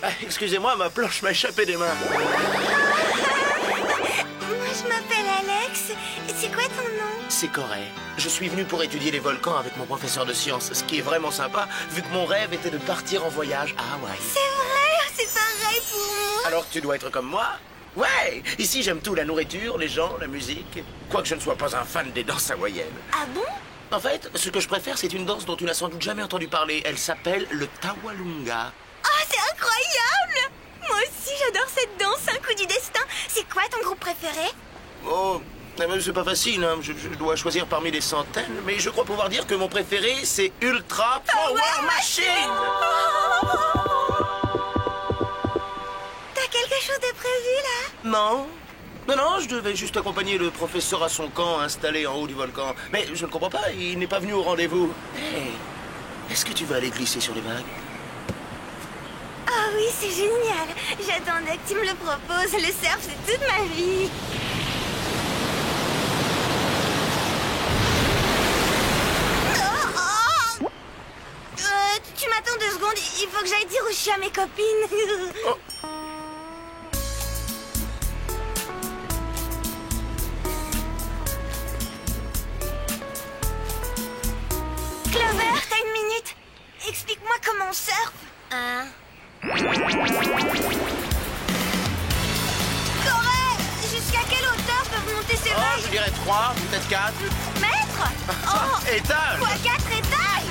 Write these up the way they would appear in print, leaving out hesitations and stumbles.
Ah, excusez-moi, ma planche m'a échappé des mains. Moi, je m'appelle Alex. C'est quoi ton nom? C'est Corée. Je suis venu pour étudier les volcans avec mon professeur de sciences, ce qui est vraiment sympa, vu que mon rêve était de partir en voyage à Hawaï. C'est vrai, c'est pareil pour moi. Alors tu dois être comme moi? Ouais! Ici, j'aime tout, la nourriture, les gens, la musique. Quoique je ne sois pas un fan des danses hawaïennes. Ah bon? En fait, ce que je préfère, c'est une danse dont tu n'as sans doute jamais entendu parler. Elle s'appelle le Tawalunga. Oh, c'est incroyable! Moi aussi, j'adore cette danse, un coup du destin. C'est quoi ton groupe préféré? Oh, c'est pas facile, hein. Je dois choisir parmi des centaines, mais je crois pouvoir dire que mon préféré, c'est Ultra Power Machine! T'as quelque chose de prévu, là? Non. Non, je devais juste accompagner le professeur à son camp installé en haut du volcan. Mais je ne comprends pas, il n'est pas venu au rendez-vous. Hey, est-ce que tu veux aller glisser sur les vagues? Ah oui, c'est génial. J'attendais que tu me le proposes. Le surf, c'est toute ma vie. Tu m'attends 2 secondes. Il faut que j'aille dire où je suis à mes copines. Oh. Clover, t'as une minute? Explique-moi comment on surfe. Corée, jusqu'à quelle hauteur peuvent monter ces Oh, vagues? je dirais 3, peut-être 4. Mètres? Oh, Étage! quoi, 4 étages?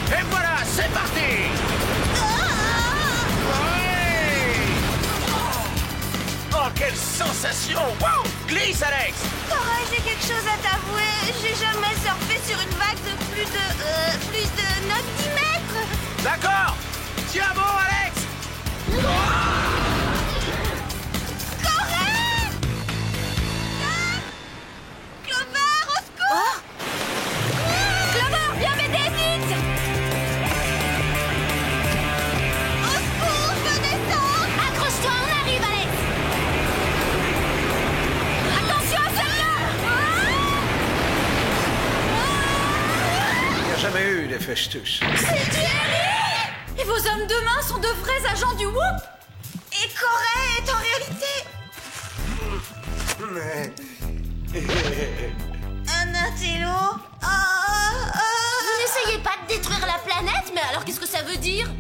Et voilà, c'est parti! Oh, quelle sensation! Wow! Glisse, Alex! Corée, j'ai quelque chose à t'avouer. J'ai jamais surfé sur une vague de plus de 9-10 mètres. D'accord! Tiens bon, Alex! Corée! Clover, au secours! Clover, viens m'aider vite! Au secours, je descends! Accroche-toi, on arrive, Alex! Attention à celle-là! Il n'y a jamais eu des festus. C'est Jerry! Et vos hommes de main sont de vrais agents du Whoop! Et Corée est en réalité un intello. Vous n'essayez pas de détruire la planète, mais alors qu'est-ce que ça veut dire?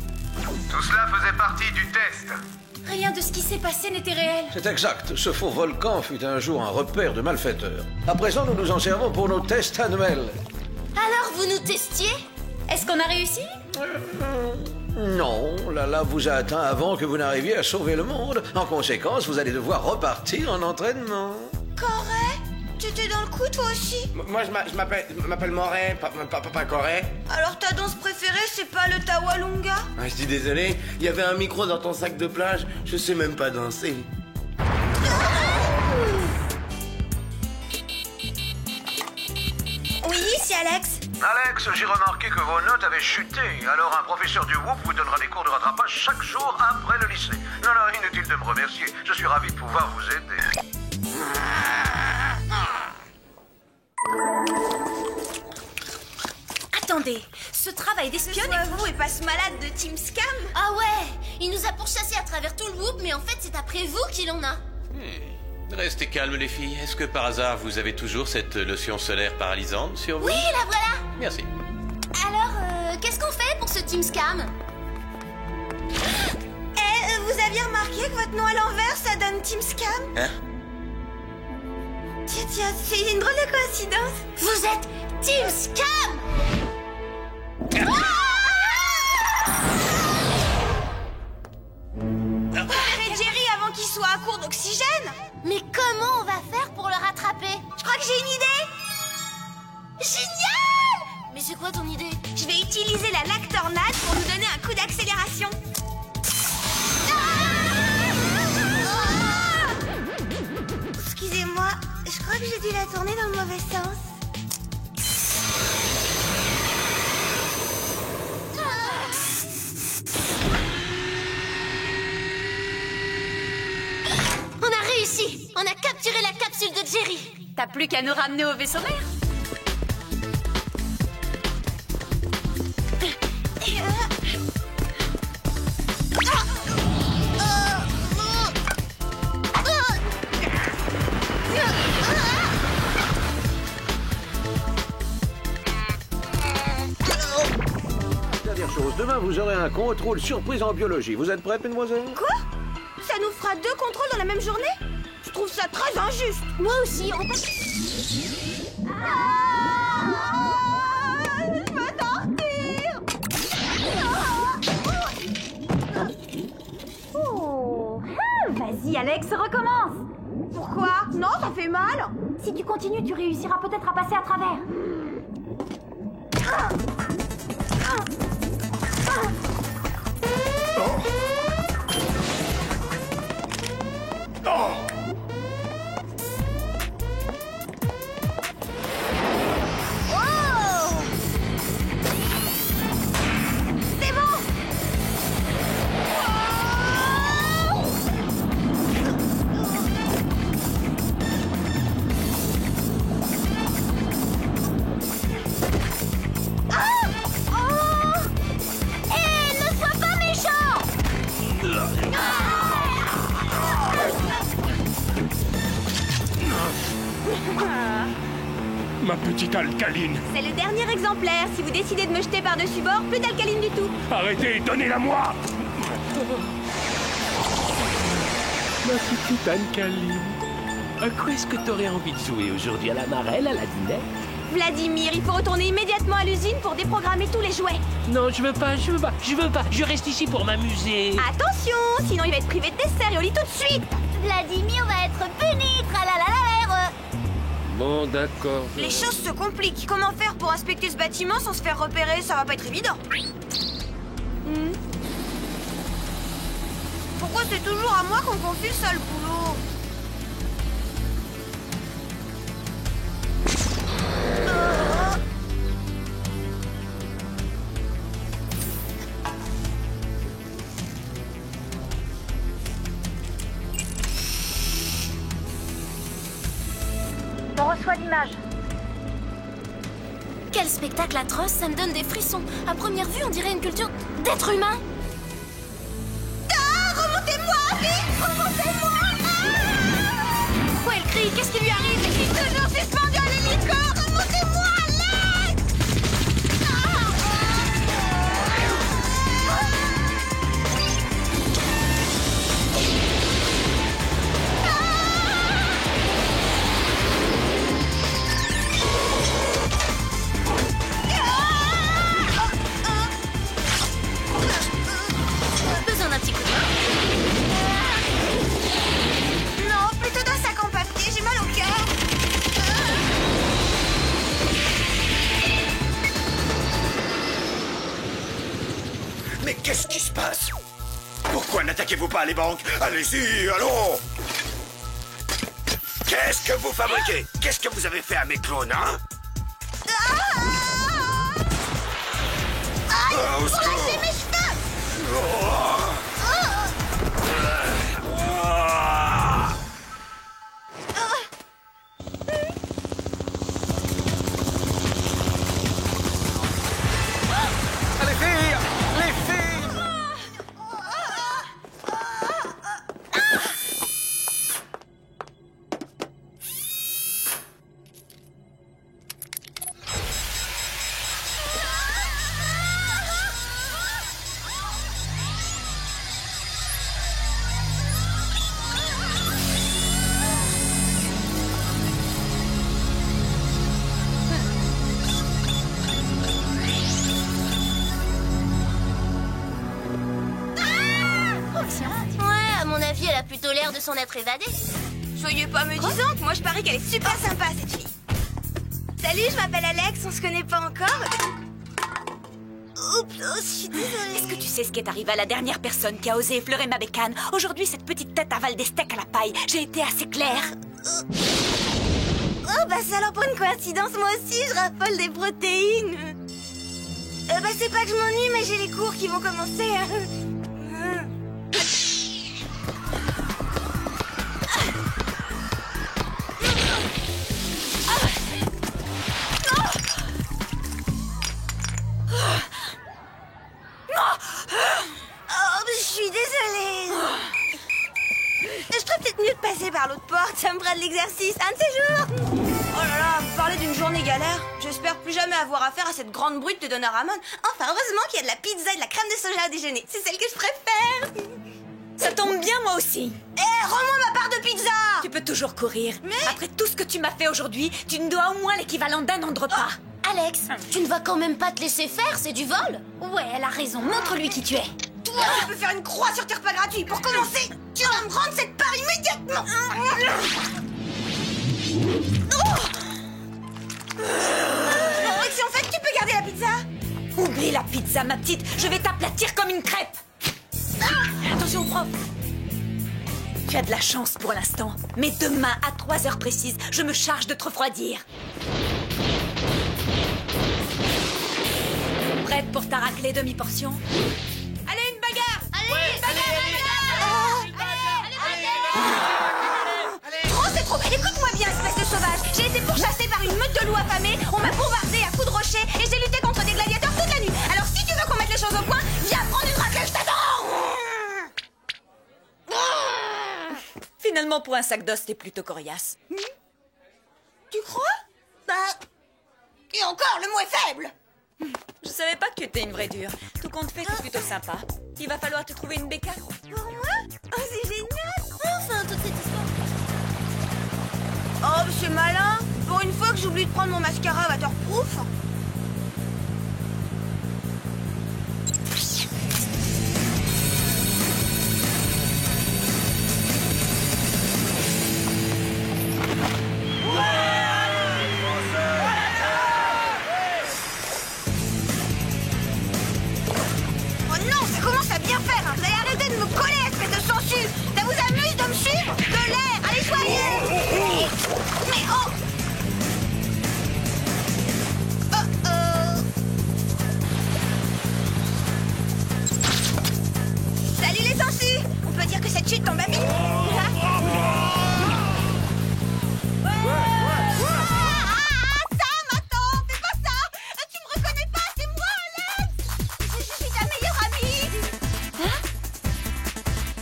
Tout cela faisait partie du test. Rien de ce qui s'est passé n'était réel. C'est exact. Ce faux volcan fut un jour un repère de malfaiteurs. À présent, nous nous en servons pour nos tests annuels. Alors vous nous testiez? Est-ce qu'on a réussi? Non, la lave vous a atteint avant que vous n'arriviez à sauver le monde. En conséquence, vous allez devoir repartir en entraînement. Corée, tu étais dans le coup toi aussi? Moi, je m'appelle Moret, pas Corée. Alors ta danse préférée, c'est pas le Tawalunga? Ah, je dis désolé, il y avait un micro dans ton sac de plage, je sais même pas danser. Oui, c'est Alex. Alex, j'ai remarqué que vos notes avaient chuté. Alors un professeur du Whoop vous donnera des cours de rattrapage chaque jour après le lycée. Non, inutile de me remercier. Je suis ravi de pouvoir vous aider. Attendez, ce travail d'espionne est... Vous et passe malade de Team Scam? Ah ouais, il nous a pourchassés à travers tout le Whoop, mais en fait c'est après vous qu'il en a. Restez calmes les filles. Est-ce que par hasard vous avez toujours cette lotion solaire paralysante sur vous? Oui, la voilà. Merci. Alors, qu'est-ce qu'on fait pour ce Team Scam? Vous aviez remarqué que votre nom à l'envers, ça donne Team Scam? Hein? Tiens, c'est une drôle de coïncidence. Vous êtes Team Scam! Arrête Jerry avant qu'il soit à court d'oxygène. Mais comment on va faire pour le rattraper? Je crois que j'ai une idée. Génial! Mais c'est quoi ton idée? Je vais utiliser la lactornade pour nous donner un coup d'accélération. Excusez-moi, je crois que j'ai dû la tourner dans le mauvais sens. On a réussi! On a capturé la capsule de Jerry! T'as plus qu'à nous ramener au vaisseau mère. vous aurez un contrôle surprise en biologie. Vous êtes prête, mesdemoiselles? Quoi? Ça nous fera 2 contrôles dans la même journée? Je trouve ça très injuste. Moi aussi, on peut... Je veux sortir. Oh. Vas-y, Alex, recommence. Pourquoi? Non, ça fait mal. Si tu continues, tu réussiras peut-être à passer à travers. C'est bon. Ne sois pas méchant! Ma petite alcaline. C'est le dernier exemplaire. Si vous décidez de me jeter par-dessus bord, plus d'alcaline du tout. Arrêtez, donnez-la-moi. Ma petite alcaline. À quoi est-ce que t'aurais envie de jouer aujourd'hui? À la marelle, à la dinette? Vladimir, il faut retourner immédiatement à l'usine pour déprogrammer tous les jouets. Non, je veux pas. Je reste ici pour m'amuser. Attention, sinon il va être privé de dessert et au lit tout de suite. Vladimir va être puni, tralalalala. Bon, d'accord. Les choses se compliquent. Comment faire pour inspecter ce bâtiment sans se faire repérer? Ça va pas être évident. Pourquoi c'est toujours à moi qu'on confie le sale boulot? On reçoit l'image. Quel spectacle atroce, ça me donne des frissons. À première vue, on dirait une culture d'êtres humains. Ah, remontez-moi, vite, remontez-moi. Pourquoi elle crie? Qu'est-ce qui lui arrive? Je suis toujours suspendu à l'hélico. Remontez-moi, Alex. Besoin d'un petit coup de main. Non, plutôt d'un sac en papier, j'ai mal au cœur. Mais qu'est-ce qui se passe? Pourquoi n'attaquez-vous pas les banques? Allez-y, allons! Qu'est-ce que vous fabriquez? Qu'est-ce que vous avez fait à mes clones, hein? Au secours! Lâchez mes cheveux. Les filles! Les filles! Ouais, à mon avis, elle a plutôt l'air de s'en être évadée. Soyez pas médisante, moi je parie qu'elle est super sympa cette fille. Salut, je m'appelle Alex, on se connaît pas encore. Oups, oh, je suis désolée. Est-ce que tu sais ce qui est arrivé à la dernière personne qui a osé effleurer ma bécane? Aujourd'hui, cette petite tête avale des steaks à la paille. J'ai été assez claire. Oh bah ça alors pour une coïncidence, moi aussi je raffole des protéines. Bah c'est pas que je m'ennuie, mais j'ai les cours qui vont commencer. Oh, je suis désolée. Je ferais peut-être mieux de passer par l'autre porte, ça me fera de l'exercice, un de ces jours. Oh là là, vous parlez d'une journée galère. J'espère plus jamais avoir affaire à cette grande brute de Donna Ramon. Enfin, heureusement qu'il y a de la pizza et de la crème de soja au déjeuner. C'est celle que je préfère. Ça tombe bien, moi aussi. Rends-moi ma part de pizza. Tu peux toujours courir. Mais après tout ce que tu m'as fait aujourd'hui, tu me dois au moins l'équivalent d'un an de repas. Alex, tu ne vas quand même pas te laisser faire, c'est du vol. Ouais, elle a raison. Montre-lui qui tu es. Toi, tu peux faire une croix sur tes repas gratuits. Pour commencer, tu vas me rendre cette part immédiatement. Si en fait, tu peux garder la pizza. Oublie la pizza, ma petite. Je vais t'aplatir comme une crêpe. Attention, prof. Tu as de la chance pour l'instant. Mais demain, à 3 heures précises, je me charge de te refroidir. Prête pour ta raclée demi-portion? Allez, une bagarre! Allez, Trop, c'est trop. Écoute-moi bien, espèce de sauvage. J'ai été pourchassée par une meute de loups affamés. On m'a bombardée à coups de rochers et j'ai lutté contre des gladiateurs toute la nuit. Alors si tu veux qu'on mette les choses au point, viens prendre une raclée, je t'attends. Finalement, pour un sac d'os, t'es plutôt coriace. Tu crois? Et encore, le mot est faible. Je savais pas que tu étais une vraie dure. Tout compte fait, c'est plutôt sympa. Il va falloir te trouver une bécane. Pour moi? Oh, c'est génial. enfin, toute cette histoire. Oh, c'est malin. Pour une fois que j'oublie de prendre mon mascara waterproof. Oh non, ça commence à bien faire, hein. Vous allez arrêter de me coller, espèce de sangsue. Ça vous amuse de me suivre? De l'air, allez soyez. Mais oh. Salut les sangsues. On peut dire que cette chute tombe à pic.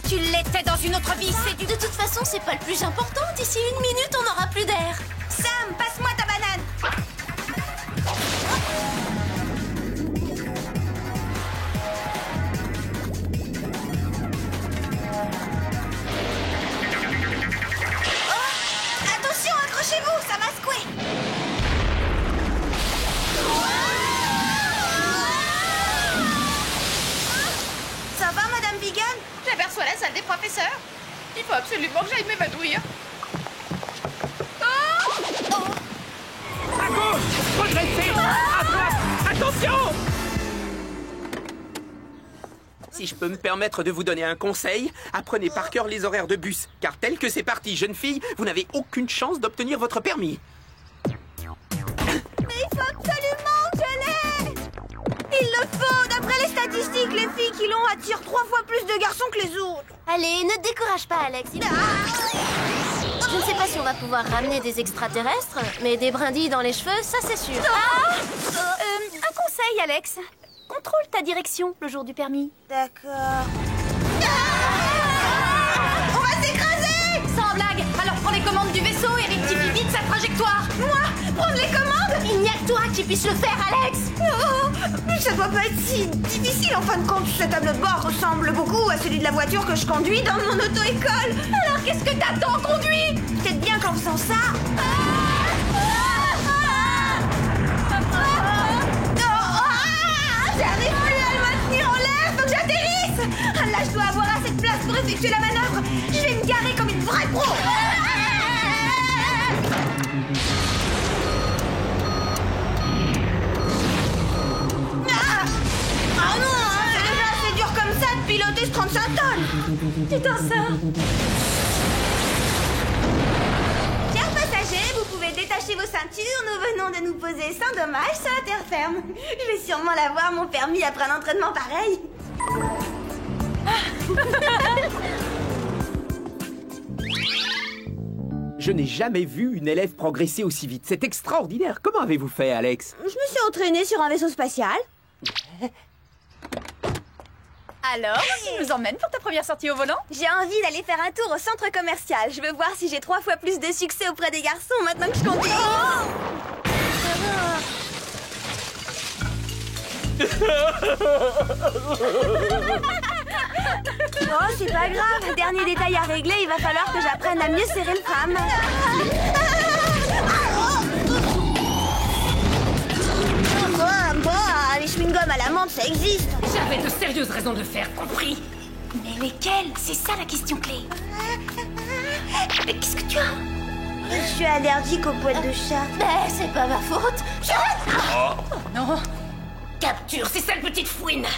Tu l'étais dans une autre vie, c'est du... De toute façon, c'est pas le plus important. D'ici 1 minute, on n'aura plus d'air. Sam, passe-moi ta banane. Oh, attention, accrochez-vous, ça va secouer. Ça va, Madame Bigan? J'aperçois la salle des professeurs. Il faut absolument que j'aille m'évanouir. À gauche! Redressez! À droite! Attention! Si je peux me permettre de vous donner un conseil, apprenez par cœur les horaires de bus, car tel que c'est parti, jeune fille, vous n'avez aucune chance d'obtenir votre permis. Mais il faut absolument que je l'ai. Il le faut. D'après les statistiques, les filles qui l'ont attirent 3 fois plus de garçons que les autres. Allez, ne te décourage pas, Alex. Je ne sais pas si on va pouvoir ramener des extraterrestres, mais des brindilles dans les cheveux, ça c'est sûr. Un conseil, Alex. Contrôle ta direction le jour du permis. D'accord. On va s'écraser. Sans blague. Alors prends les commandes du vaisseau et rectifie vite sa trajectoire. Moi, prendre les commandes? Il n'y a que toi qui puisse le faire, Alex. Oh, ça doit pas être si difficile en fin de compte. Ce tableau de bord ressemble beaucoup à celui de la voiture que je conduis dans mon auto-école. Alors qu'est-ce que t'attends, conduis? Peut-être bien qu'en faisant ça... J'arrive plus à le maintenir en l'air, faut que j'atterrisse. Là, je dois avoir assez de place pour effectuer la manœuvre. Je vais me garer comme une vraie pro. Ah non, c'est déjà assez dur comme ça de piloter ce 35 tonnes. Putain, ça. Chers passagers, vous pouvez détacher vos ceintures. Nous venons de nous poser sans dommage sur la terre ferme. Je vais sûrement l'avoir, mon permis, après un entraînement pareil. Je n'ai jamais vu une élève progresser aussi vite. C'est extraordinaire. Comment avez-vous fait, Alex? Je me suis entraînée sur un vaisseau spatial. Alors, tu nous emmènes pour ta première sortie au volant? J'ai envie d'aller faire un tour au centre commercial. Je veux voir si j'ai 3 fois plus de succès auprès des garçons maintenant que je conduis. Oh, c'est pas grave. Dernier détail à régler, il va falloir que j'apprenne à mieux serrer le tram. Les chewing-gums à la menthe, ça existe. J'avais de sérieuses raisons de le faire, compris? Mais lesquelles? C'est ça la question clé. Mais qu'est-ce que tu as? Je suis allergique aux poils de chat. Mais c'est pas ma faute. Oh non. Capture ces sales petites fouines.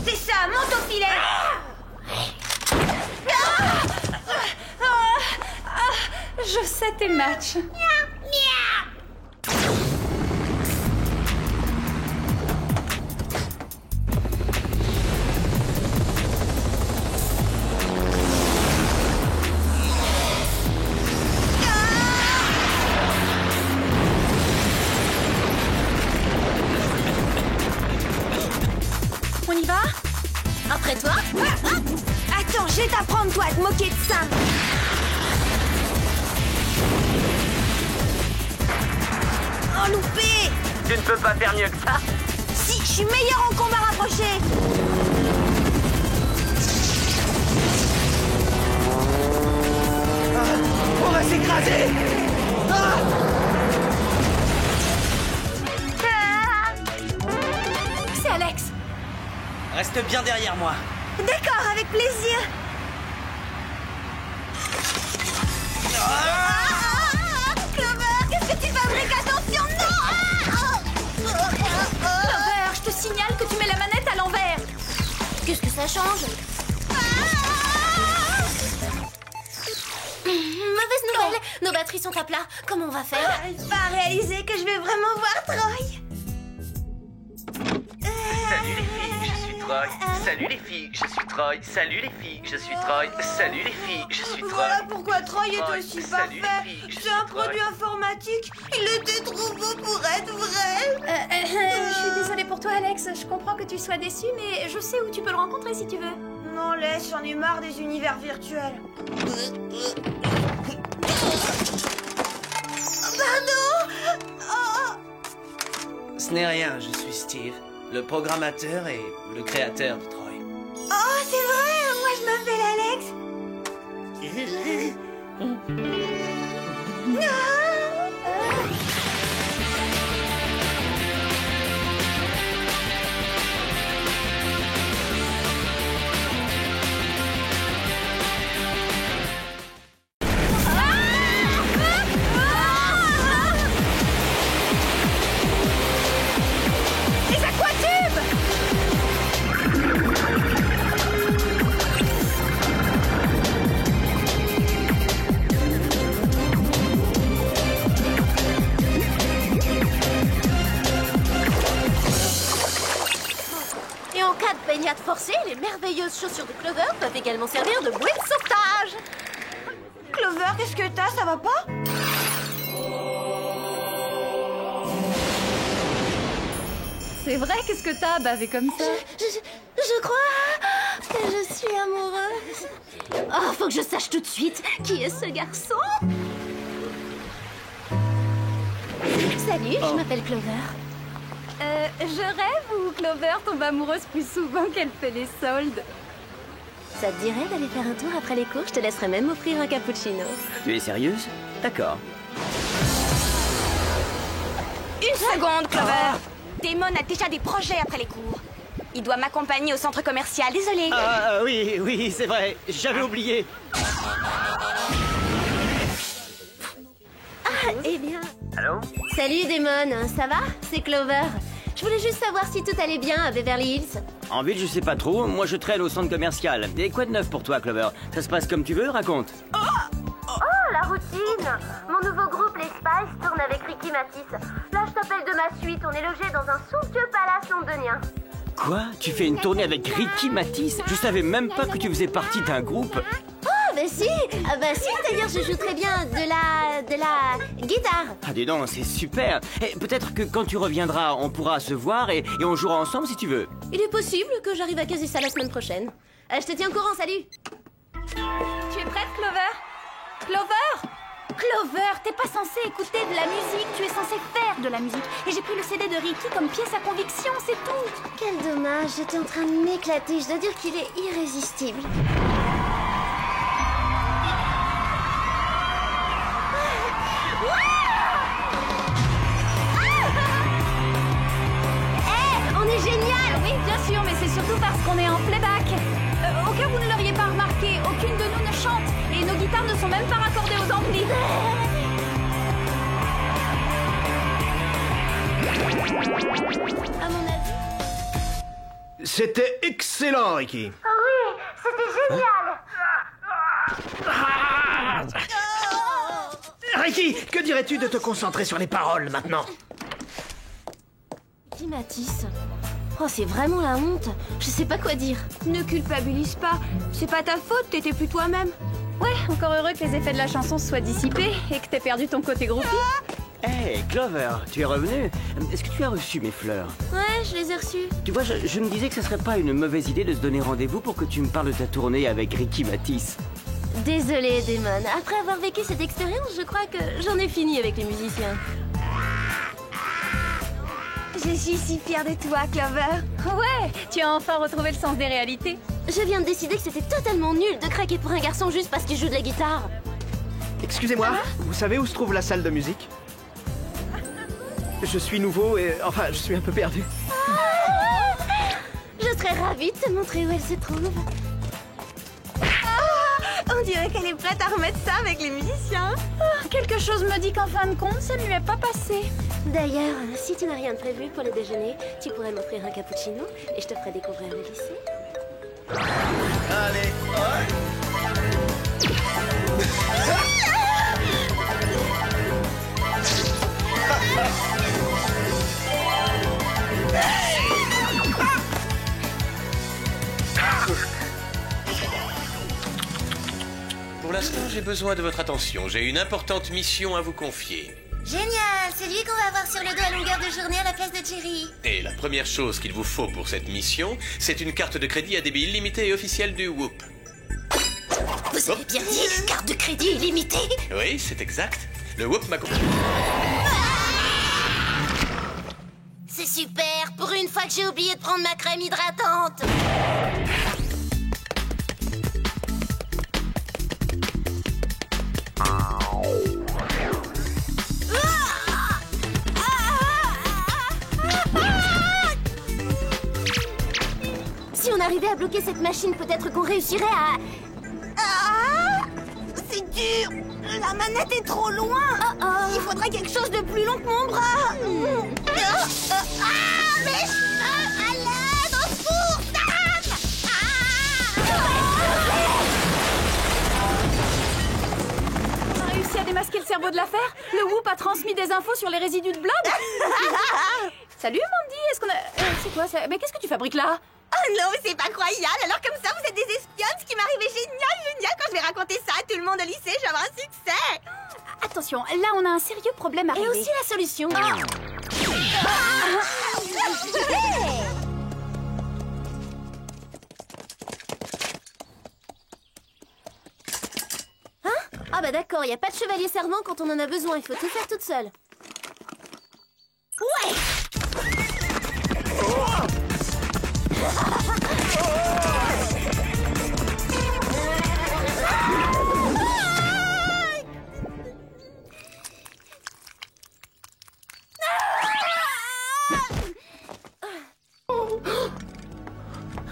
C'est ça, monte au filet. Je sais tes matchs. On y va? Après toi? Attends, je vais t'apprendre, toi, à te moquer de ça. Oh, loupé! Tu ne peux pas faire mieux que ça. Si, je suis meilleur en combat rapproché. On va s'écraser. C'est Alex. Reste bien derrière moi. D'accord, avec plaisir. Clover, qu'est-ce que tu fabriques? Attention, non! Clover, je te signale que tu mets la manette à l'envers. Qu'est-ce que ça change? Mauvaise nouvelle, nos batteries sont à plat. Comment on va faire? J'arrive pas à réaliser que je vais vraiment voir Troy. Salut les filles, je suis Troy. Salut les filles, je suis Troy. Salut les filles, je suis Troy. Salut les filles, je suis Troy. Voilà pourquoi Troy est aussi Salut les parfait. filles, je C'est suis un Troy. produit informatique. Il était trop beau pour être vrai. Je suis désolée pour toi, Alex. Je comprends que tu sois déçu, mais je sais où tu peux le rencontrer si tu veux. Non, laisse, j'en ai marre des univers virtuels. Pardon. Oh. Ce n'est rien, je suis Steve, le programmateur et le créateur de Troy. Oh, c'est vrai, moi je m'appelle Alex. Les aquatubes! Et en cas de baignade forcée, les merveilleuses chaussures de Clover peuvent également servir de bouée de sauvetage. Clover, qu'est-ce que t'as? Ça va pas? C'est vrai, qu'est-ce que t'as bavé comme ça? Je crois que je suis amoureuse. Oh, faut que je sache tout de suite qui est ce garçon. Salut, je m'appelle Clover. Je rêve ou Clover tombe amoureuse plus souvent qu'elle fait les soldes? Ça te dirait d'aller faire un tour après les cours? Je te laisserai même offrir un cappuccino. Tu es sérieuse? D'accord. Une seconde, Clover. Damon a déjà des projets après les cours. Il doit m'accompagner au centre commercial, désolé. Ah oui, c'est vrai, j'avais oublié. Ah, eh bien... Allô? Salut, Damon, ça va? C'est Clover. Je voulais juste savoir si tout allait bien à Beverly Hills. En ville, je sais pas trop, moi je traîne au centre commercial. Et quoi de neuf pour toi, Clover? Ça se passe comme tu veux, raconte. Oh, la routine! Mon nouveau groupe, les Spice, tourne avec Ricky Matisse. Là, je t'appelle de ma suite, on est logé dans un somptueux palace londonien. Quoi? Tu fais une tournée avec Ricky Matisse? Je savais même pas que tu faisais partie d'un groupe. Oh, mais si. Ah bah si, d'ailleurs, je joue très bien de la guitare. Ah dis donc, c'est super. Et peut-être que quand tu reviendras, on pourra se voir et on jouera ensemble si tu veux. Il est possible que j'arrive à caser ça la semaine prochaine. Je te tiens au courant, salut. Tu es prête, Clover? Clover? Clover, t'es pas censée écouter de la musique, tu es censée faire de la musique. Et j'ai pris le CD de Ricky comme pièce à conviction, c'est tout. Quel dommage, j'étais en train de m'éclater. Je dois dire qu'il est irrésistible. On est génial! Oui, bien sûr, mais c'est surtout parce qu'on est en playback. Au cas où vous ne l'auriez pas remarqué, aucune de nous ne chante. Et nos guitares ne sont même pas raccordées aux amplis. À mon avis... C'était excellent, Ricky. Oh oui, c'était génial. Ricky, que dirais-tu de te concentrer sur les paroles maintenant? Dis Matisse. Oh, c'est vraiment la honte. Je sais pas quoi dire. Ne culpabilise pas. C'est pas ta faute, t'étais plus toi-même. Ouais, encore heureux que les effets de la chanson se soient dissipés et que t'aies perdu ton côté groupie. Hey, Clover, tu es revenue. Est-ce que tu as reçu mes fleurs? Ouais, je les ai reçues. Tu vois, je me disais que ce serait pas une mauvaise idée de se donner rendez-vous pour que tu me parles de ta tournée avec Ricky Matisse. Désolée, Damon. Après avoir vécu cette expérience, je crois que j'en ai fini avec les musiciens. Je suis si fière de toi, Clover. Ouais, tu as enfin retrouvé le sens des réalités. Je viens de décider que c'était totalement nul de craquer pour un garçon juste parce qu'il joue de la guitare. Excusez-moi, vous savez où se trouve la salle de musique? Je suis nouveau et... enfin, je suis un peu perdu. Je serais ravie de te montrer où elle se trouve. On dirait qu'elle est prête à remettre ça avec les musiciens. Quelque chose me dit qu'en fin de compte, ça ne lui est pas passé. D'ailleurs, si tu n'as rien de prévu pour le déjeuner, tu pourrais m'offrir un cappuccino et je te ferai découvrir le lycée. Allez, Pour l'instant, j'ai besoin de votre attention. J'ai une importante mission à vous confier. Génial, c'est lui qu'on va avoir sur le dos à longueur de journée à la place de Jerry. Et la première chose qu'il vous faut pour cette mission, c'est une carte de crédit à débit illimité et officielle du Whoop. Vous avez bien dit, carte de crédit illimitée? Oui, c'est exact. Le Whoop m'a... C'est super, pour une fois que j'ai oublié de prendre ma crème hydratante. Si on arrivait à bloquer cette machine, peut-être qu'on réussirait à... C'est dur. La manette est trop loin. Il faudrait quelque chose de plus long que mon bras. Mes cheveux, à l'aide, au secours, Sam! On a réussi à démasquer le cerveau de l'affaire. Le Whoop a transmis des infos sur les résidus de blob. Salut Mandy, est-ce qu'on a... c'est quoi ça? Mais qu'est-ce que tu fabriques là? Oh non, mais c'est pas croyable. Alors comme ça, vous êtes des espionnes. Ce qui m'arrivait génial. Quand je vais raconter ça à tout le monde au lycée, je vais avoir un succès. Attention, là on a un sérieux problème à Et régler. aussi la solution. Hein? Ah bah d'accord, il n'y a pas de chevalier servant quand on en a besoin. Il faut tout faire toute seule. Ouais!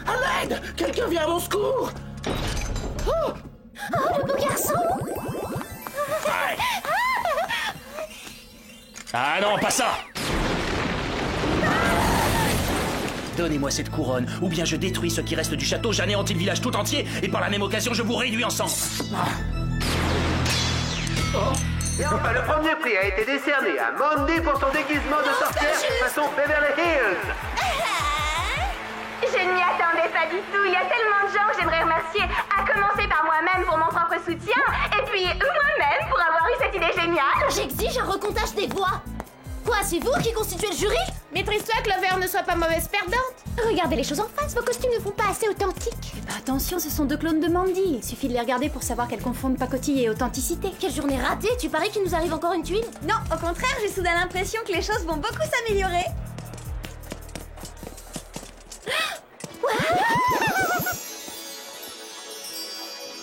à l'aide! Quelqu'un vient à mon secours! Oh, le beau garçon! Ah non, pas ça! Donnez-moi cette couronne, ou bien je détruis ce qui reste du château, j'anéantis le village tout entier, et par la même occasion, je vous réduis en sang. Le premier prix a été décerné à Mandy pour son déguisement de sorcière façon Beverly Hills. Je ne m'y attendais pas du tout. Il y a tellement de gens que j'aimerais remercier, à commencer par moi-même pour mon propre propre soutien, et puis moi-même pour avoir eu cette idée géniale. J'exige un recomptage des voix. Quoi, c'est vous qui constituez le jury? Maîtrise-toi, Clover, ne sois pas mauvaise perdante. Regardez les choses en face, vos costumes ne font pas assez authentiques. Bah attention, ce sont deux clones de Mandy. Il suffit de les regarder pour savoir qu'elles confondent pacotille et authenticité. Quelle journée ratée, tu paries qu'il nous arrive encore une tuile? Non, au contraire, j'ai soudain l'impression que les choses vont beaucoup s'améliorer.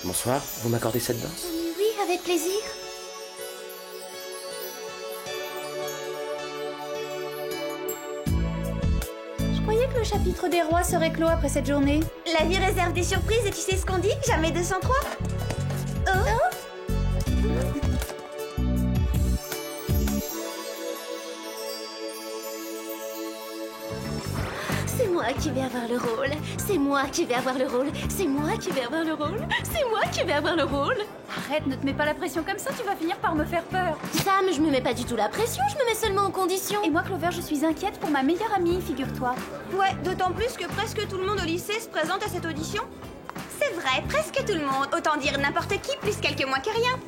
Bonsoir, vous m'accordez cette danse? Oui, avec plaisir. Je croyais que le chapitre des rois serait clos après cette journée. La vie réserve des surprises et tu sais ce qu'on dit? Jamais 203. Oh. C'est moi qui vais avoir le rôle. C'est moi qui vais avoir le rôle. C'est moi qui vais avoir le rôle. C'est moi qui vais avoir le rôle. Arrête, ne te mets pas la pression comme ça, tu vas finir par me faire peur. Sam, je me mets pas du tout la pression, je me mets seulement en condition. Et moi, Clover, je suis inquiète pour ma meilleure amie, figure-toi. Ouais, d'autant plus que presque tout le monde au lycée se présente à cette audition. C'est vrai, presque tout le monde. Autant dire n'importe qui, plus quelques mois que rien.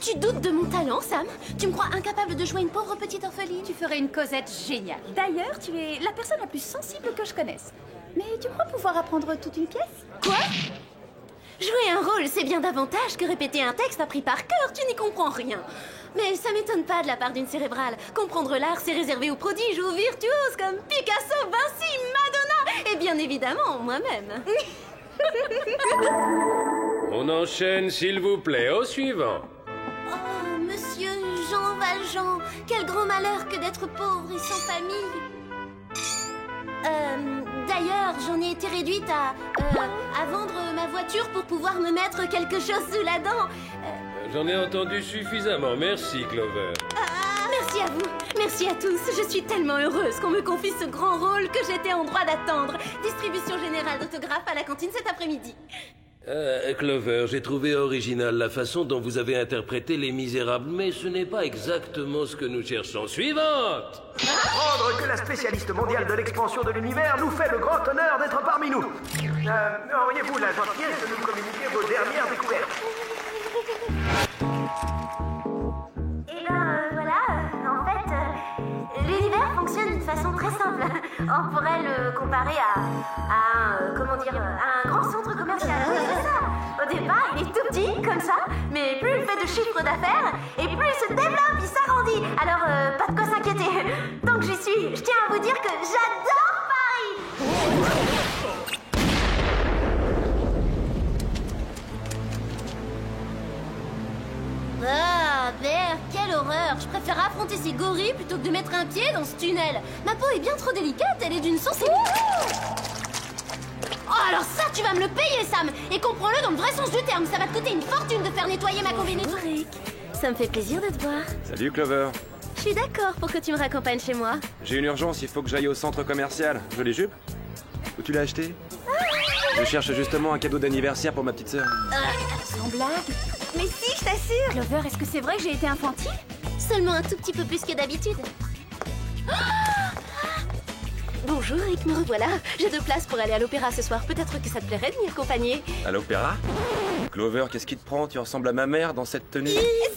Tu doutes de mon talent, Sam? Tu me crois incapable de jouer une pauvre petite orpheline? Tu ferais une Cosette géniale. D'ailleurs, tu es la personne la plus sensible que je connaisse. Mais tu crois pouvoir apprendre toute une pièce? Quoi? Jouer un rôle, c'est bien davantage que répéter un texte appris par cœur, tu n'y comprends rien. Mais ça m'étonne pas de la part d'une cérébrale. Comprendre l'art, c'est réservé aux prodiges ou aux virtuoses comme Picasso, Vinci, Madonna et bien évidemment moi-même. On enchaîne, s'il vous plaît, au suivant. Oh, monsieur Jean Valjean, quel grand malheur que d'être pauvre et sans famille. D'ailleurs, j'en ai été réduite à vendre ma voiture pour pouvoir me mettre quelque chose sous la dent. J'en ai entendu suffisamment, merci Clover. Merci à vous, merci à tous. Je suis tellement heureuse qu'on me confie ce grand rôle que j'étais en droit d'attendre. Distribution générale d'autographes à la cantine cet après-midi. Clover, j'ai trouvé original la façon dont vous avez interprété Les Misérables, mais ce n'est pas exactement ce que nous cherchons. Suivante! Apprendre que la spécialiste mondiale de l'expansion de l'univers nous fait le grand honneur d'être parmi nous. Auriez-vous la gentillesse de nous communiquer vos dernières découvertes? Et ben voilà, en fait, l'univers fonctionne d'une façon très simple. On pourrait le comparer à un grand centre commercial. Oui, c'est ça. Au départ, il est tout petit, comme ça, mais plus il fait de chiffre d'affaires, et plus il se développe, il s'arrondit. Alors, pas de quoi s'inquiéter. Tant que j'y suis, je tiens à vous dire que j'adore Paris. Ah, merde, quelle horreur! Je préfère affronter ces gorilles plutôt que de mettre un pied dans ce tunnel. Ma peau est bien trop délicate, elle est d'une sensibilité. Oh, alors ça, tu vas me le payer, Sam! Et comprends-le dans le vrai sens du terme, ça va te coûter une fortune de faire nettoyer ma combinaison. Rick, ça me fait plaisir de te voir. Salut Clover. Je suis d'accord pour que tu me raccompagnes chez moi. J'ai une urgence, il faut que j'aille au centre commercial. Jolie jupe? Où tu l'as acheté? Je cherche justement un cadeau d'anniversaire pour ma petite sœur. Sans blague. Mais si, je t'assure. Clover, est-ce que c'est vrai que j'ai été infantile? Seulement un tout petit peu plus que d'habitude. Bonjour Rick, me revoilà. J'ai 2 places pour aller à l'opéra ce soir. Peut-être que ça te plairait de m'y accompagner. À l'opéra? Clover, qu'est-ce qui te prend? Tu ressembles à ma mère dans cette tenue.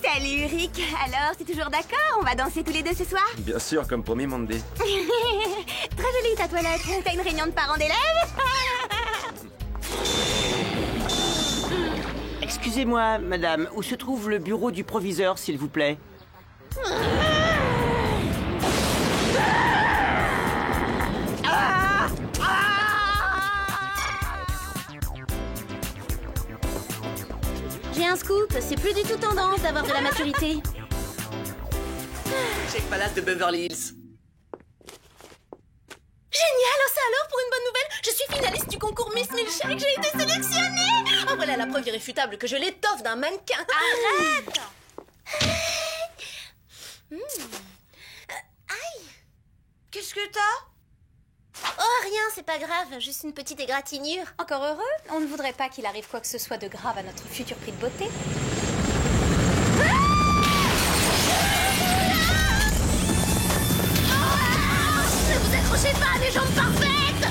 Salut Rick. Alors, t'es toujours d'accord? On va danser tous les deux ce soir? Bien sûr, comme promis, Mandy. Très jolie ta toilette. T'as une réunion de parents d'élèves? Excusez-moi, madame, où se trouve le bureau du proviseur, s'il vous plaît? J'ai un scoop, c'est plus du tout tendance d'avoir de la maturité. Chez le palace de Beverly Hills. Génial, oh ça alors, pour une bonne nouvelle, je suis finaliste du concours Miss Milkshake, j'ai été sélectionnée. Oh voilà la preuve irréfutable que je l'étoffe d'un mannequin. Arrête. Aïe. Qu'est-ce que t'as? Oh rien, c'est pas grave, juste une petite égratignure. Encore heureux, on ne voudrait pas qu'il arrive quoi que ce soit de grave à notre futur prix de beauté. Ne vous accrochez pas à des jambes parfaites.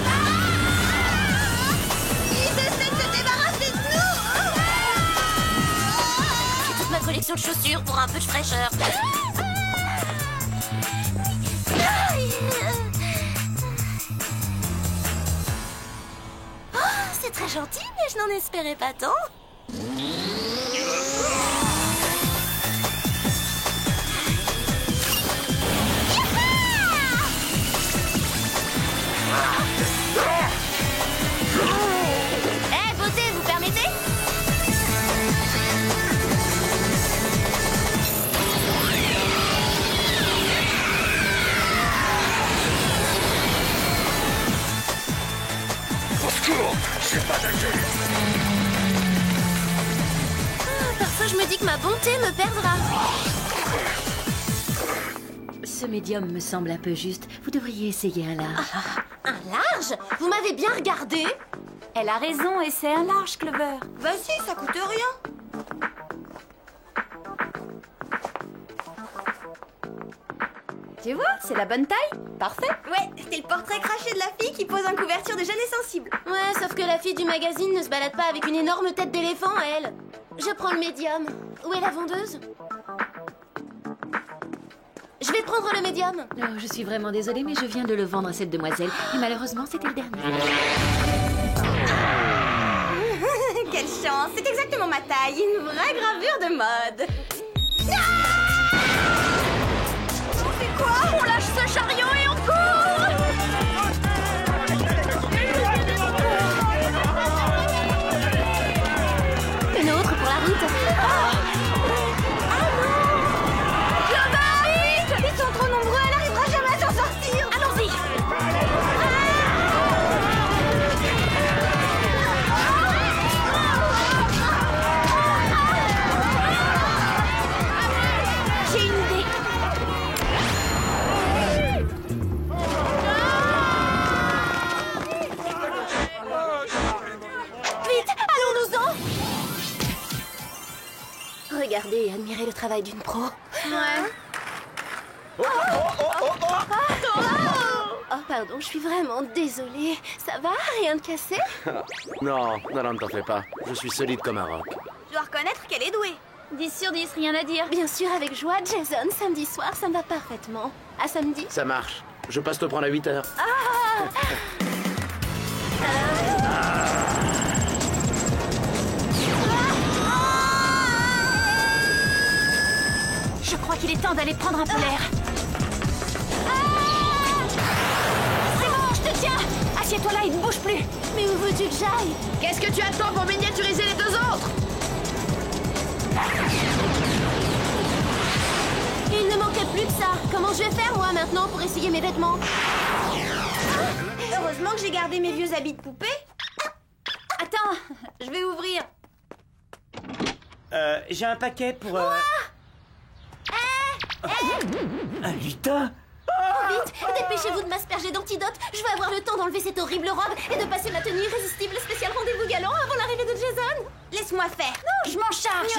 Ils essaient de se débarrasser de nous. sélection de chaussures pour un peu de fraîcheur. Oh, c'est très gentil, mais je n'en espérais pas tant. Eh, beauté, vous permettez? Au secours, c'est pas d'attaquer. Parfois, je me dis que ma bonté me perdra. Ce médium me semble un peu juste. Vous devriez essayer un large. Un large? Vous m'avez bien regardé? Elle a raison et c'est un large, Clover. Vas-y, ça coûte rien. Tu vois, c'est la bonne taille. Parfait. Ouais, c'était le portrait craché de la fille qui pose en couverture de Jeune et Sensible. Ouais, sauf que la fille du magazine ne se balade pas avec une énorme tête d'éléphant, elle. Je prends le médium. Où est la vendeuse? Je vais prendre le médium. Oh, je suis vraiment désolée, mais je viens de le vendre à cette demoiselle. Et malheureusement, c'était le dernier. Quelle chance, c'est exactement ma taille. Une vraie gravure de mode. On fait quoi? On lâche ce chariot et on court! Une autre pour la route. Ils sont trop nombreux, elle n'arrivera jamais à s'en sortir. Allons-y. J'ai une idée. Vite, allons-nous-en. Regardez et admirez le travail d'une pro. Ouais. Oh, pardon, je suis vraiment désolée. Ça va? Rien de cassé? Non, ne t'en fais pas. Je suis solide comme un roc. Je dois reconnaître qu'elle est douée. 10 sur 10, rien à dire. Bien sûr, avec joie, Jason, samedi soir, ça me va parfaitement. À samedi? Ça marche. Je passe te prendre à 8h. Je crois qu'il est temps d'aller prendre un peu l'air. C'est bon, je te tiens. Assieds-toi là et ne bouge plus. Mais où veux-tu que j'aille? Qu'est-ce que tu attends pour miniaturiser les deux autres? Il ne manquait plus que ça. Comment je vais faire, moi, maintenant, pour essayer mes vêtements? Heureusement que j'ai gardé mes vieux habits de poupée. Attends, je vais ouvrir. J'ai un paquet pour... Un lutin? Vite, dépêchez-vous de m'asperger d'antidote. Je vais avoir le temps d'enlever cette horrible robe et de passer ma tenue irrésistible spéciale rendez-vous galant avant l'arrivée de Jason. Laisse-moi faire. Non, je m'en charge.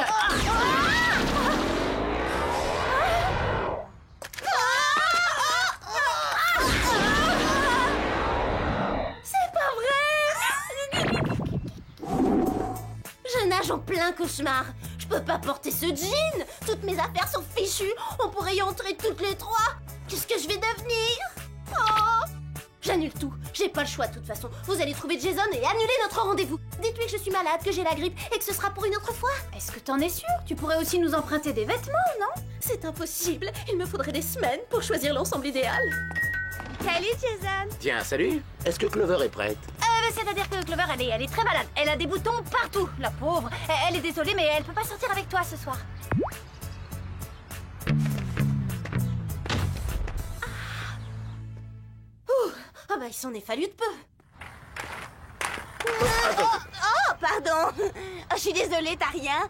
C'est pas vrai. Je nage en plein cauchemar. Je peux pas porter ce jean. Toutes mes affaires sont fichues. On pourrait y entrer toutes les trois. Qu'est-ce que je vais devenir? Oh! J'annule tout. J'ai pas le choix de toute façon. Vous allez trouver Jason et annuler notre rendez-vous. Dites-lui que je suis malade, que j'ai la grippe et que ce sera pour une autre fois. Est-ce que t'en es sûre? Tu pourrais aussi nous emprunter des vêtements, non? C'est impossible. Il me faudrait des semaines pour choisir l'ensemble idéal. Salut, Jason. Tiens, salut. Est-ce que Clover est prête? C'est-à-dire que Clover, elle est très malade. Elle a des boutons partout, la pauvre. Elle est désolée, mais elle peut pas sortir avec toi ce soir. Ah bah il s'en est fallu de peu. Oh, pardon. Oh, je suis désolée, t'as rien?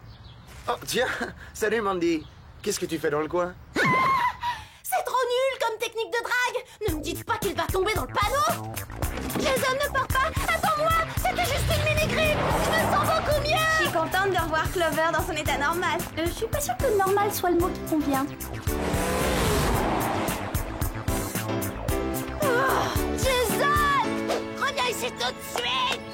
Oh, tiens. Salut, Mandy. Qu'est-ce que tu fais dans le coin? C'est trop nul comme technique de drague. Ne me dites pas qu'il va tomber dans le panneau. Jason, ne pars pas. Attends-moi. C'était juste une mini-grippe. Je me sens beaucoup mieux. Je suis contente de revoir Clover dans son état normal. Je suis pas sûre que normal soit le mot qui convient. Jason, reviens ici tout de suite.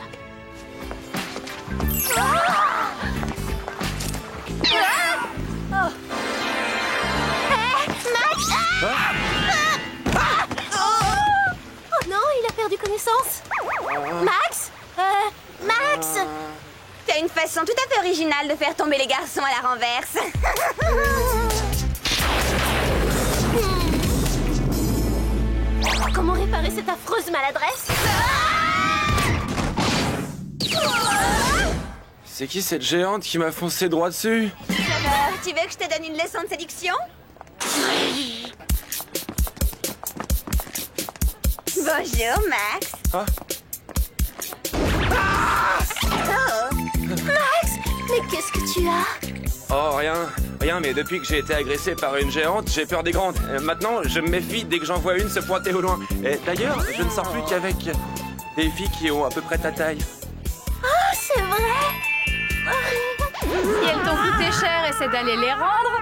connaissance. Max Max T'as une façon tout à fait originale de faire tomber les garçons à la renverse. Comment réparer cette affreuse maladresse? C'est qui cette géante qui m'a foncé droit dessus? Tu veux que je te donne une leçon de séduction? Bonjour, Max. Ah. Oh. Max, mais qu'est-ce que tu as? Oh, rien, mais depuis que j'ai été agressé par une géante, j'ai peur des grandes. Maintenant, je me méfie dès que j'en vois une se pointer au loin. Et d'ailleurs, je ne sors plus qu'avec des filles qui ont à peu près ta taille. Oh, c'est vrai? Si elles t'ont coûté cher, essaie d'aller les rendre.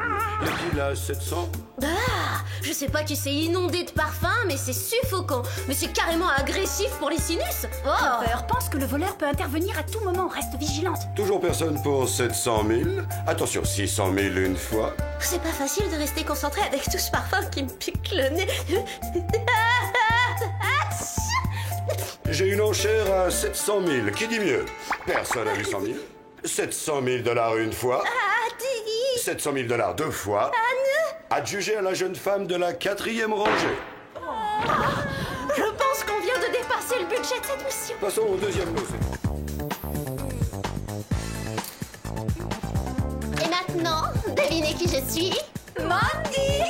Il a 700. Je sais pas qui s'est inondé de parfum, mais c'est suffocant. Mais c'est carrément agressif pour les sinus. Clover pense que le voleur peut intervenir à tout moment. Reste vigilante. Toujours personne pour 700 000. Attention, 600 000 une fois. C'est pas facile de rester concentré avec tout ce parfum qui me pique le nez. J'ai une enchère à 700 000. Qui dit mieux? Personne a vu 100 000. 700 000 $ une fois. 700 000 $ deux fois. Adjugé à la jeune femme de la 4e rangée. Je pense qu'on vient de dépasser le budget de cette mission. Passons au deuxième dossier. Et maintenant, devinez qui je suis? Mandy.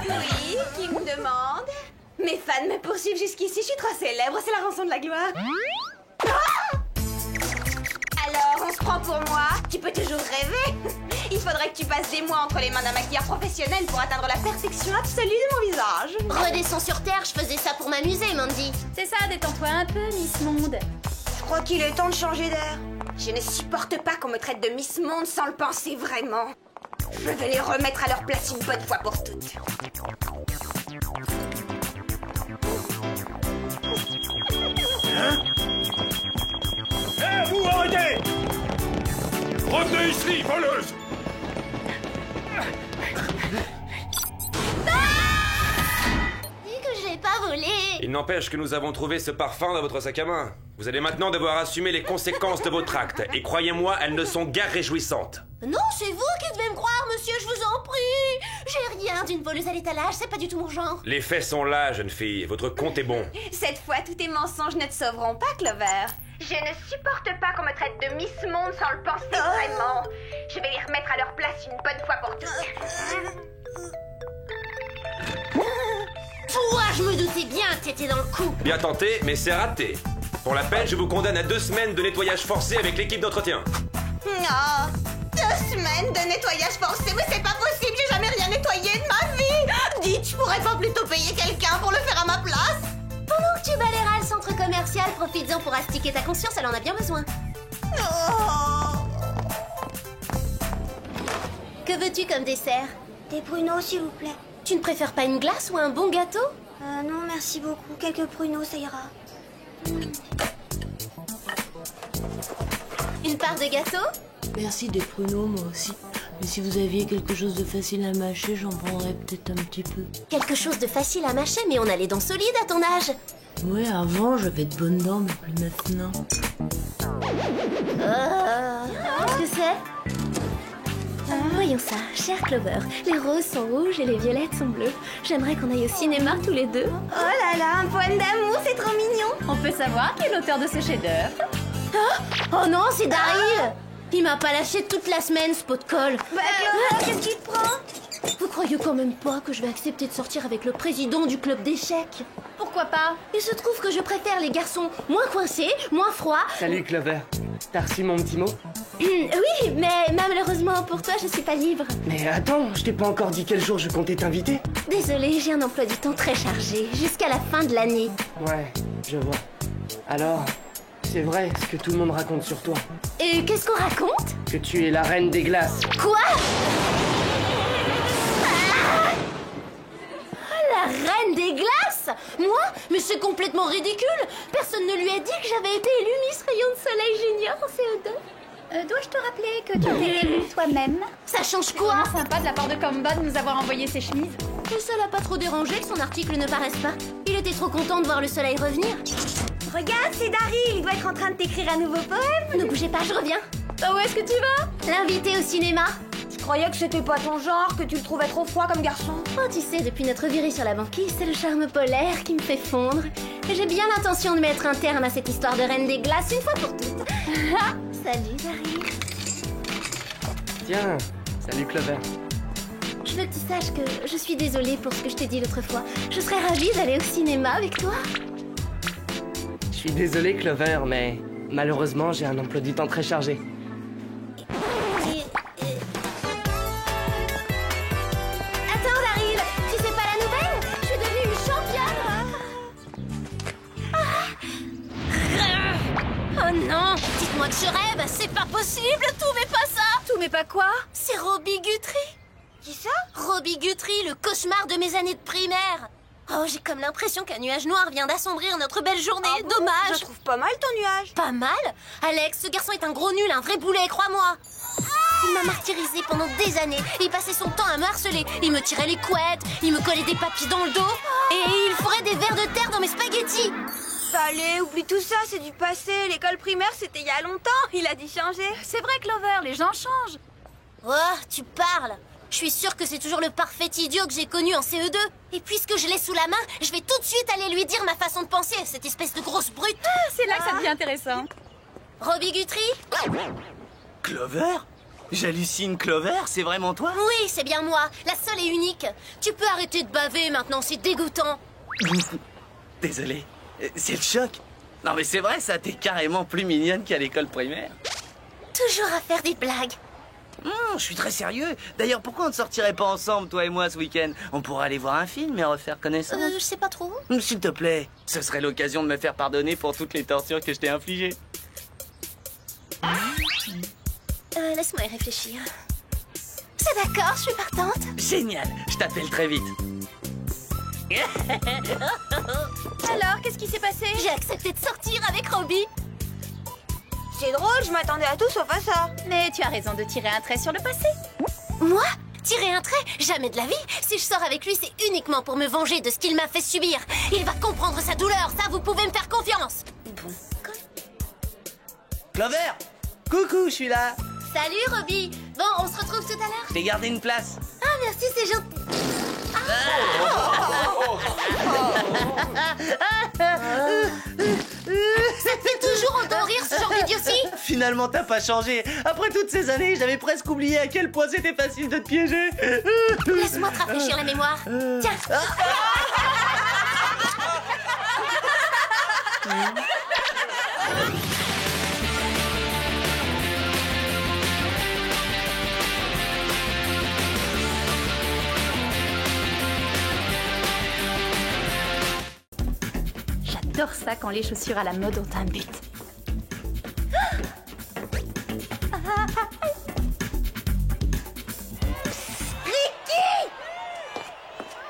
Oui, qui me demande? Mes fans me poursuivent jusqu'ici, je suis trop célèbre, c'est la rançon de la gloire. Ah! Alors, on se prend pour moi? Tu peux toujours rêver. Il faudrait que tu passes des mois entre les mains d'un maquilleur professionnel pour atteindre la perfection absolue de mon visage. Redescends sur Terre, je faisais ça pour m'amuser, Mandy. C'est ça, détends-toi un peu, Miss Monde. Je crois qu'il est temps de changer d'air. Je ne supporte pas qu'on me traite de Miss Monde sans le penser vraiment. Je vais les remettre à leur place une bonne fois pour toutes. Hein? Hé, vous, arrêtez! Revenez ici, voleuse! Dis que j'ai pas volé. Il n'empêche que nous avons trouvé ce parfum dans votre sac à main. Vous allez maintenant devoir assumer les conséquences de votre acte. Et croyez-moi, elles ne sont guère réjouissantes. Non, c'est vous qui devez me croire, monsieur, je vous en prie. J'ai rien d'une voleuse à l'étalage, c'est pas du tout mon genre. Les faits sont là, jeune fille. Votre compte est bon. Cette fois, tous tes mensonges ne te sauveront pas, Clover. Je ne supporte pas qu'on me traite de Miss Monde sans le penser vraiment. Je vais les remettre à leur place une bonne fois pour toutes. Toi, je me doutais bien que t'étais dans le coup. Bien tenté, mais c'est raté. Pour la peine, je vous condamne à 2 semaines de nettoyage forcé avec l'équipe d'entretien. Non, 2 semaines de nettoyage forcé, mais c'est pas possible, j'ai jamais rien nettoyé de ma vie. Dites, je pourrais pas plutôt payer quelqu'un pour le faire à ma place? Pendant que tu balayeras le centre commercial, profites-en pour astiquer ta conscience, elle en a bien besoin. Que veux-tu comme dessert? Des pruneaux, s'il vous plaît. Tu ne préfères pas une glace ou un bon gâteau? Non, merci beaucoup. Quelques pruneaux, ça ira. Une part de gâteau? Merci des pruneaux, moi aussi. Mais si vous aviez quelque chose de facile à mâcher, j'en prendrais peut-être un petit peu. Quelque chose de facile à mâcher, mais on a les dents solides à ton âge. Ouais, avant, j'avais de bonnes dents, mais plus maintenant. Qu'est-ce que c'est? Voyons ça, chère Clover. Les roses sont rouges et les violettes sont bleues. J'aimerais qu'on aille au cinéma tous les deux. Oh là là, un poème d'amour, c'est trop mignon. On peut savoir qui est l'auteur de ce chef-d'œuvre? Oh non, c'est Daryl. Il m'a pas lâché toute la semaine, ce pot de colle. Bah, Clover, qu'est-ce qui te prend? Vous croyez quand même pas que je vais accepter de sortir avec le président du club d'échecs? Pourquoi pas? Il se trouve que je préfère les garçons moins coincés, moins froids. Salut Clover, t'as reçu mon petit mot? Oui, mais malheureusement pour toi, je suis pas libre. Mais attends, je t'ai pas encore dit quel jour je comptais t'inviter. Désolée, j'ai un emploi du temps très chargé, jusqu'à la fin de l'année. Ouais, je vois. Alors, c'est vrai ce que tout le monde raconte sur toi. Et qu'est-ce qu'on raconte? Que tu es la reine des glaces. Quoi? La reine des glaces? Moi? Mais c'est complètement ridicule. Personne ne lui a dit que j'avais été élue Miss Rayon de Soleil Junior en CE2. Dois-je te rappeler que tu t'es élue toi-même? Ça change C'est quoi? vraiment sympa de la part de Combat de nous avoir envoyé ses chemises. Et ça l'a pas trop dérangé que son article ne paraisse pas. Il Il était trop content de voir le soleil revenir. Regarde, c'est Daryl. Il doit être en train de t'écrire un nouveau poème. Ne bougez pas, je reviens. Où est-ce que tu vas? L'inviter au cinéma. Je croyais que c'était pas ton genre, que tu le trouvais trop froid comme garçon. Oh, tu sais, depuis notre virée sur la banquise, c'est le charme polaire qui me fait fondre. Et j'ai bien l'intention de mettre un terme à cette histoire de reine des glaces une fois pour toutes. Salut, Daryl. Tiens, salut Clover. Je veux que tu saches que je suis désolée pour ce que je t'ai dit l'autre fois. Je serais ravie d'aller au cinéma avec toi. Je suis désolé Clover, mais malheureusement j'ai un emploi du temps très chargé. Attends, Daryl, tu sais pas la nouvelle? Je suis devenue une championne. Oh non! Dites-moi que je rêve! C'est pas possible! Tout mais pas ça! Tout mais pas quoi? C'est Robbie Guthrie! Qui ça? Robbie Guthrie, le cauchemar de mes années de primaire! Oh, j'ai comme l'impression qu'un nuage noir vient d'assombrir notre belle journée. Ah bon? Dommage! Je trouve pas mal ton nuage. Pas mal? Alex, ce garçon est un gros nul, un vrai boulet, crois-moi! Il m'a martyrisé pendant des années. Il passait son temps à me harceler. Il me tirait les couettes, il me collait des papilles dans le dos et il fourrait des vers de terre dans mes spaghettis. Allez, oublie tout ça, c'est du passé. L'école primaire, c'était il y a longtemps. Il a dû changer. C'est vrai, Clover, les gens changent. Oh, tu parles! Je suis sûre que c'est toujours le parfait idiot que j'ai connu en CE2. Et puisque je l'ai sous la main, je vais tout de suite aller lui dire ma façon de penser à cette espèce de grosse brute. C'est là que ça devient intéressant. Robbie Guthrie? Clover? J'hallucine, Clover, c'est vraiment toi? Oui, c'est bien moi, la seule et unique. Tu peux arrêter de baver maintenant, c'est dégoûtant. Désolé, c'est le choc. Non mais c'est vrai, ça, t'es carrément plus mignonne qu'à l'école primaire. Toujours à faire des blagues. Je suis très sérieux. D'ailleurs, pourquoi on ne sortirait pas ensemble, toi et moi, ce week-end? On pourrait aller voir un film et refaire connaissance. Je sais pas trop. S'il te plaît, ce serait l'occasion de me faire pardonner pour toutes les tortures que je t'ai infligées. Laisse-moi y réfléchir. C'est d'accord, je suis partante. Génial, je t'appelle très vite. Alors, qu'est-ce qui s'est passé? J'ai accepté de sortir avec Robbie. C'est drôle, je m'attendais à tout sauf à ça. Mais tu as raison de tirer un trait sur le passé. Moi? Tirer un trait? Jamais de la vie. Si je sors avec lui, c'est uniquement pour me venger de ce qu'il m'a fait subir. Il va comprendre sa douleur, ça, vous pouvez me faire confiance. Bon. Clover! Coucou, je suis là. Salut, Robbie. Bon, on se retrouve tout à l'heure. Je t'ai gardé une place. Ah, merci, c'est gentil. Ça te fait toujours autant rire, ce genre d'idiotie? Finalement, t'as pas changé. Après toutes ces années, j'avais presque oublié à quel point c'était facile de te piéger. Laisse-moi te rafraîchir la mémoire. Tiens. J'adore ça quand les chaussures à la mode ont un but. Ricky!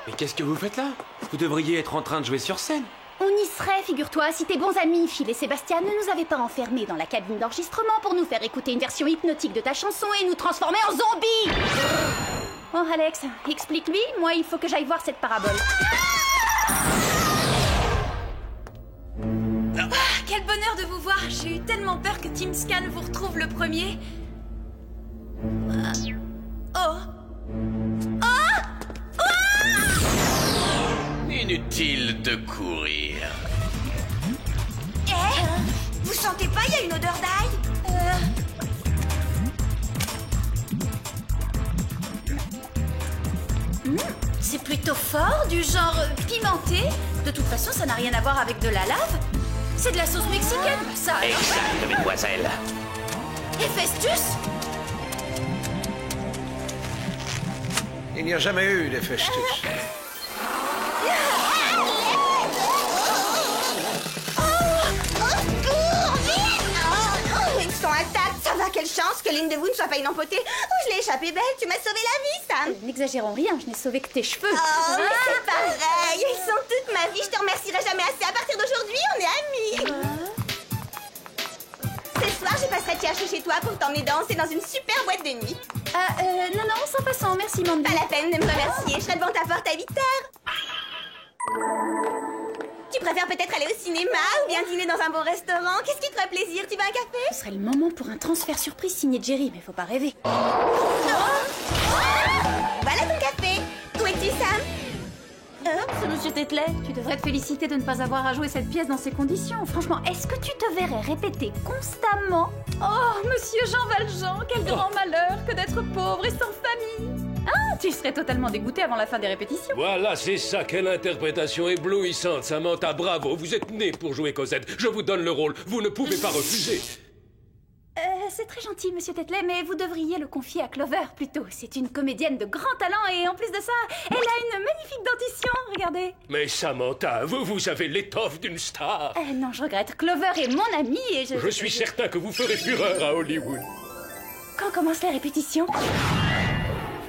Mais qu'est-ce que vous faites là? Vous devriez être en train de jouer sur scène. On y serait, figure-toi, si tes bons amis Phil et Sébastien ne nous avaient pas enfermés dans la cabine d'enregistrement pour nous faire écouter une version hypnotique de ta chanson et nous transformer en zombies. Oh Alex, explique-lui, moi il faut que j'aille voir cette parabole. Quel bonheur de vous voir. J'ai eu tellement peur que Team Scan vous retrouve le premier. Inutile de courir. Vous sentez pas, il y a une odeur d'ail? C'est plutôt fort, du genre pimenté. De toute façon, ça n'a rien à voir avec de la lave. C'est de la sauce mexicaine, ça. Exact, mesdemoiselles. Et Festus? Il n'y a jamais eu de Festus. Ils sont intacts, ça va, quelle chance que l'une de vous ne soit pas une empotée. Oh, je l'ai échappé belle, tu m'as sauvé la vie, Sam. N'exagérons rien, je n'ai sauvé que tes cheveux. Oh, mais c'est pareil, ils sont toute ma vie, je te remercierai jamais assez. À partir d'aujourd'hui, on est amis. Ce soir, je passerai te chercher chez toi pour t'emmener danser dans une super boîte de nuit. Non, sans passant, merci, Mandy. Pas la peine de me remercier, je serai devant ta porte à 8h. préfères peut-être aller au cinéma ou bien dîner dans un bon restaurant? Qu'est-ce qui te ferait plaisir? Tu veux un café? Ce serait le moment pour un transfert surprise signé Jerry, mais faut pas rêver. Voilà ton café. Où es-tu, Sam? C'est Monsieur Tetley. Tu devrais te féliciter de ne pas avoir à jouer cette pièce dans ces conditions. Franchement, est-ce que tu te verrais répéter constamment « Oh, Monsieur Jean Valjean, quel grand malheur que d'être pauvre et sans famille !» Ah, tu serais totalement dégoûté avant la fin des répétitions. Voilà, c'est ça, quelle interprétation éblouissante, Samantha, bravo, vous êtes née pour jouer Cosette. Je vous donne le rôle, vous ne pouvez pas refuser. C'est très gentil, Monsieur Tetley, mais vous devriez le confier à Clover, plutôt. C'est une comédienne de grand talent et en plus de ça, elle a une magnifique dentition, regardez. Mais Samantha, vous avez l'étoffe d'une star. Non, je regrette. Clover est mon amie et Je suis certain que vous ferez fureur à Hollywood. Quand commencent les répétitions?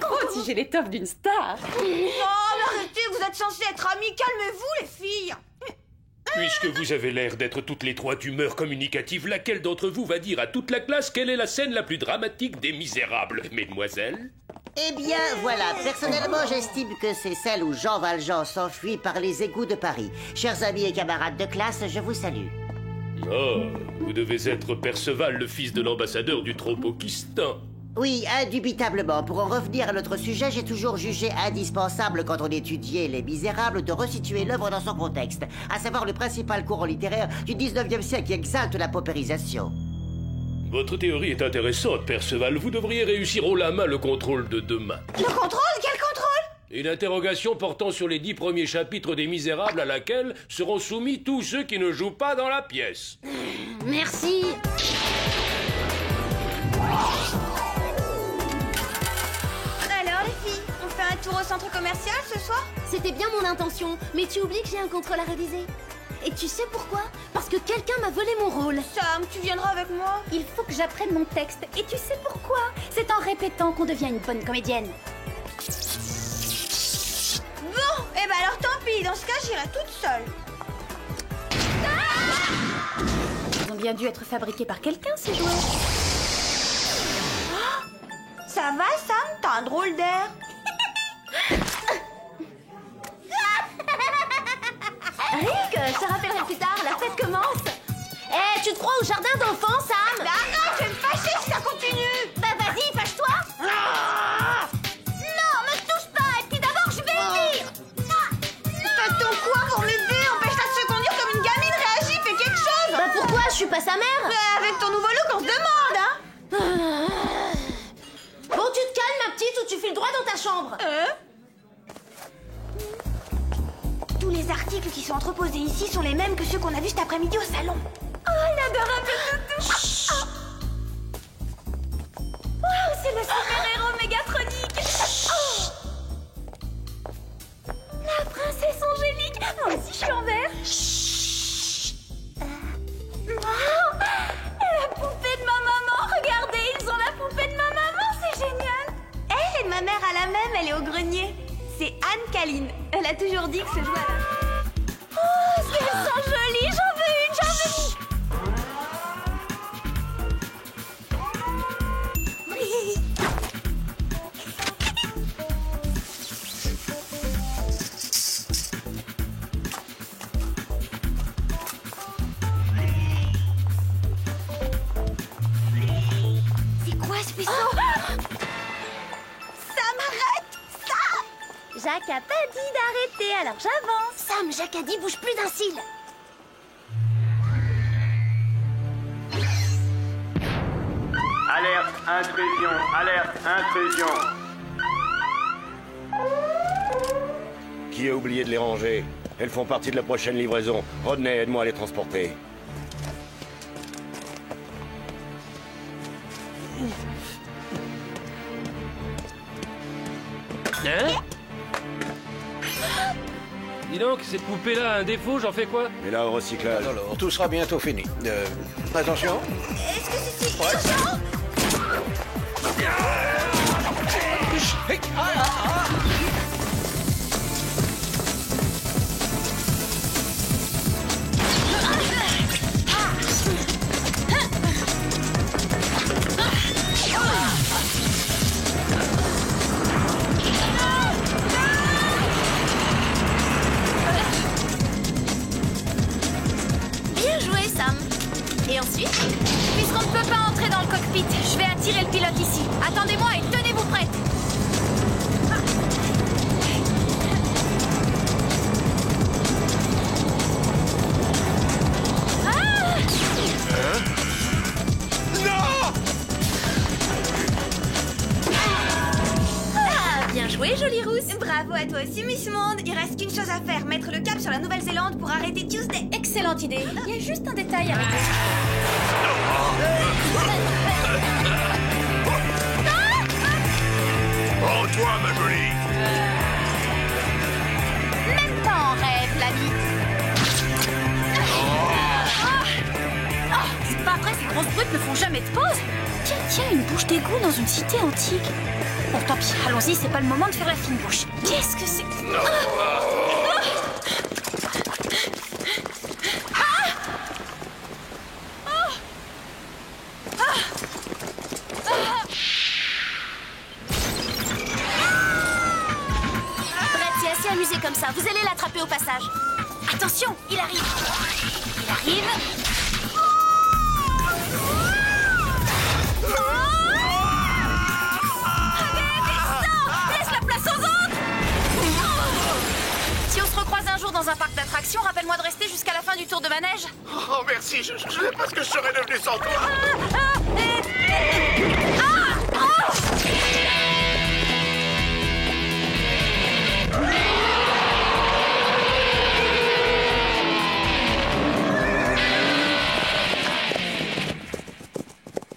Oh, si j'ai l'étoffe d'une star. Oh, mais arrêtez, vous êtes censés être amis. Calmez-vous, les filles. Puisque vous avez l'air d'être toutes les trois d'humeur communicative, laquelle d'entre vous va dire à toute la classe quelle est la scène la plus dramatique des Misérables, mesdemoiselles? Eh bien, voilà. Personnellement, j'estime que c'est celle où Jean Valjean s'enfuit par les égouts de Paris. Chers amis et camarades de classe, je vous salue. Oh, vous devez être Perceval, le fils de l'ambassadeur du Tropokistan. Oui, indubitablement. Pour en revenir à notre sujet, j'ai toujours jugé indispensable, quand on étudiait Les Misérables, de resituer l'œuvre dans son contexte, à savoir le principal courant littéraire du 19e siècle qui exalte la paupérisation. Votre théorie est intéressante, Perceval. Vous devriez réussir haut la main le contrôle de demain. Le contrôle? Quel contrôle? Une interrogation portant sur les 10 premiers chapitres des Misérables à laquelle seront soumis tous ceux qui ne jouent pas dans la pièce. Merci. Alors, les filles, on fait un tour au centre commercial ce soir? C'était bien mon intention, mais tu oublies que j'ai un contrôle à réviser. Et tu sais pourquoi? Parce que quelqu'un m'a volé mon rôle. Sam, tu viendras avec moi? Il faut que j'apprenne mon texte. Et tu sais pourquoi? C'est en répétant qu'on devient une bonne comédienne. Bon, eh ben alors tant pis, dans ce cas j'irai toute seule. Ils ont bien dû être fabriqués par quelqu'un, ces jouets. Ça va, Sam? T'as un drôle d'air. Rick, je te rappellerai plus tard, la fête commence. Eh, tu te crois au jardin d'enfants, Sam? Bah arrête, je vais me fâcher si ça continue. Bah vas-y, fâche-toi. Non, me touche pas, et puis d'abord je vais le dire. Fais ton quoi pour m'aider? Empêche-la de se conduire comme une gamine, réagis, fais quelque chose. Bah pourquoi? Je suis pas sa mère. Avec ton nouveau look, on se demande, hein. Bon, tu te calmes, ma petite, ou tu files droit dans ta chambre. Tous les articles qui sont entreposés ici sont les mêmes que ceux qu'on a vus cet après-midi au salon. Oh, l'adorable toutou. Wow, c'est le super-héros mégatronique. La princesse Angélique. Moi aussi, je suis en vert. Oh, la poupée de ma maman. Regardez, ils ont la poupée de ma maman. C'est génial. Eh, ma mère a la même, elle est au grenier. C'est Anne Caline. Elle a toujours dit que ce jouet là. Oh, est-ce qu'elles sont jolies? J'en veux une, j'en veux une. C'est quoi ce vaisseau? Sam, arrête! Sam! Jacques a pas dit d'arrêter, alors j'avance. Sam, Jacques a dit bouge plus d'un cil. Alerte, intrusion, alerte, intrusion. Qui a oublié de les ranger? Elles font partie de la prochaine livraison. Rodney, aide-moi à les transporter. Hein? Dis donc, cette poupée-là a un défaut, j'en fais quoi? Et là, au recyclage. Alors, tout sera bientôt fini. Attention. Est-ce que c'est urgent? vite, je vais attirer le pilote ici. Attendez-moi et tenez-vous prête. Bien joué, jolie rousse. Bravo à toi aussi, Miss Monde. Il reste qu'une chose à faire, mettre le cap sur la Nouvelle-Zélande pour arrêter Tuesday. Excellente idée. Il y a juste un détail avec Oh, toi, ma jolie! Même pas en rêve, l'ami. C'est pas vrai, ces grosses brutes ne font jamais de pause. Tiens, une bouche d'égout dans une cité antique. Bon, tant pis, allons-y, c'est pas le moment de faire la fine bouche. Qu'est-ce que c'est? Brett, c'est assez amusé comme ça. Vous allez l'attraper au passage. Attention, il arrive. Il arrive. Laisse la place aux autres. Si on se recroise un jour dans un parc d'attractions, rappelle-moi de rester jusqu'à la fin du tour de manège. Oh, merci, je sais pas ce que je serais devenu sans toi.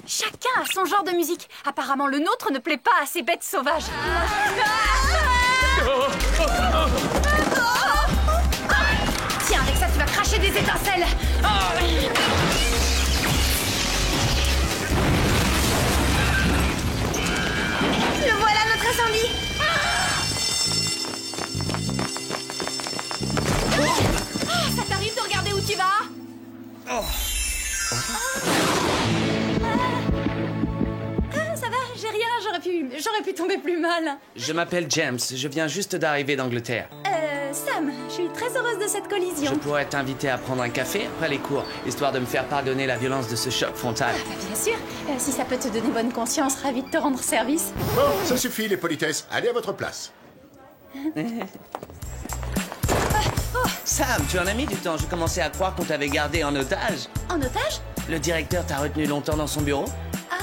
Chacun a son genre de musique. Apparemment, le nôtre ne plaît pas à ces bêtes sauvages. Tiens, avec ça, tu vas cracher des étincelles. Le voilà, notre incendie. Ça t'arrive de regarder où tu vas? Ça va, j'ai rien, j'aurais pu tomber plus mal. Je m'appelle James, je viens juste d'arriver d'Angleterre. Sam, je suis très heureuse de cette collision. Je pourrais t'inviter à prendre un café après les cours, histoire de me faire pardonner la violence de ce choc frontal. Bien sûr, si ça peut te donner bonne conscience, ravi de te rendre service. Bon, ça suffit, les politesses. Allez à votre place. Sam, tu en as mis du temps, je commençais à croire qu'on t'avait gardé en otage. En otage? Le directeur t'a retenu longtemps dans son bureau? Ah!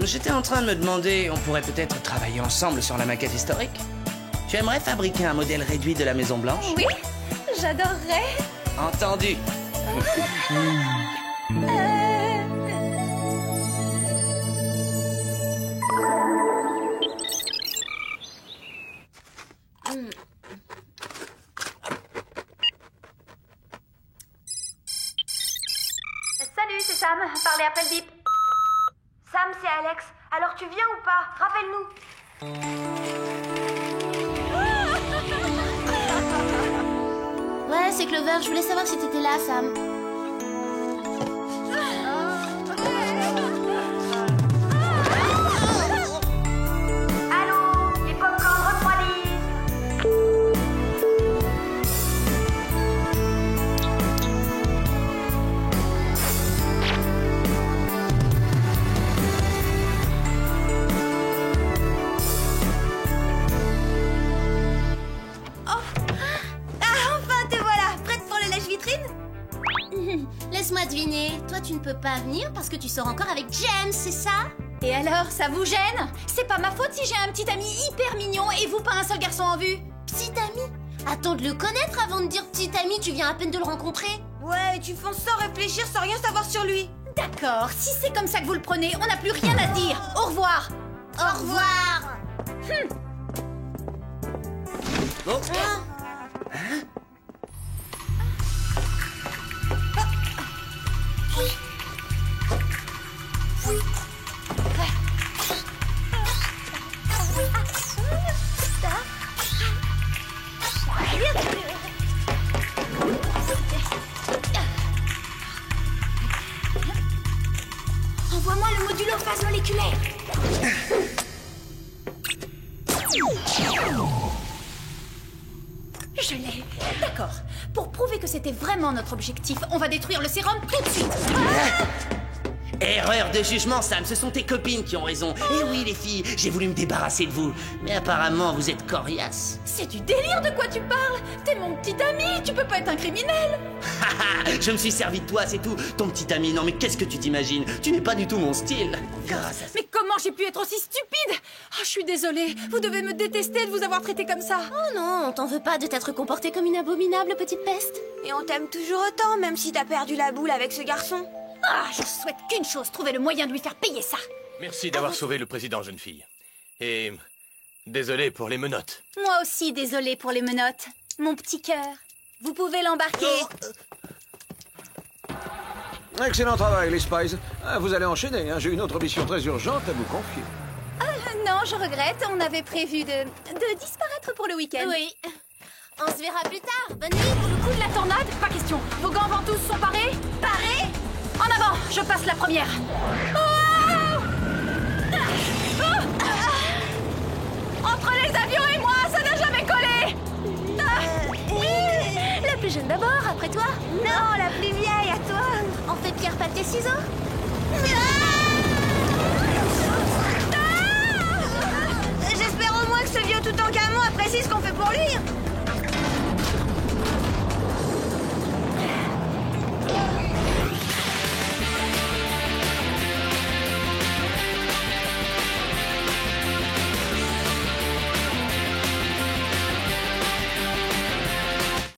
J'étais en train de me demander, on pourrait peut-être travailler ensemble sur la maquette historique. Tu aimerais fabriquer un modèle réduit de la Maison Blanche? Oui, j'adorerais. Entendu. Salut, c'est Sam. Parlez après le bip. Sam, c'est Alex. Alors tu viens ou pas? Rappelle-nous. Ouais, c'est Clover, je voulais savoir si t'étais là, Sam. Allô, les popcorn refroidissent. Laisse-moi deviner, toi tu ne peux pas venir parce que tu sors encore avec James, c'est ça? Et alors, ça vous gêne? C'est pas ma faute si j'ai un petit ami hyper mignon et vous pas un seul garçon en vue. Petit ami? Attends de le connaître avant de dire petit ami, tu viens à peine de le rencontrer. Ouais, tu fonces sans réfléchir, sans rien savoir sur lui. D'accord, si c'est comme ça que vous le prenez, on n'a plus rien à dire. Au revoir. Au revoir. Bon. Envoie-moi le modulo phase moléculaire. Je l'ai. D'accord. Pour prouver que c'était vraiment notre objectif, on va détruire le sérum tout de suite. Erreur de jugement, Sam, ce sont tes copines qui ont raison. Et oui, les filles, j'ai voulu me débarrasser de vous. Mais apparemment, vous êtes coriaces. C'est du délire, de quoi tu parles? T'es mon petit ami, tu peux pas être un criminel. Je me suis servi de toi, c'est tout. Ton petit ami, non mais qu'est-ce que tu t'imagines? Tu n'es pas du tout mon style. Mais comment j'ai pu être aussi stupide? Oh, je suis désolée, vous devez me détester de vous avoir traité comme ça. Oh non, on t'en veut pas de t'être comportée comme une abominable petite peste. Et on t'aime toujours autant, même si t'as perdu la boule avec ce garçon. Ah, je souhaite qu'une chose, trouver le moyen de lui faire payer ça. Merci d'avoir sauvé le président, jeune fille. Et désolé pour les menottes. Moi aussi, désolée pour les menottes. Mon petit cœur. Vous pouvez l'embarquer. Excellent travail, les Spies. Vous allez enchaîner, hein. J'ai une autre mission très urgente à vous confier. Non, je regrette. On avait prévu de disparaître pour le week-end. Oui. On se verra plus tard. Bonne nuit. Le coup de la tornade, pas question. Vos gants ventouses sont parés? Parés? En avant, je passe la première. Entre les avions et moi, ça n'a jamais collé. La plus jeune d'abord, après toi. Non, la plus vieille, à toi. On fait pierre, papier, ciseaux. J'espère au moins que ce vieux Toutankhamon apprécie ce qu'on fait pour lui.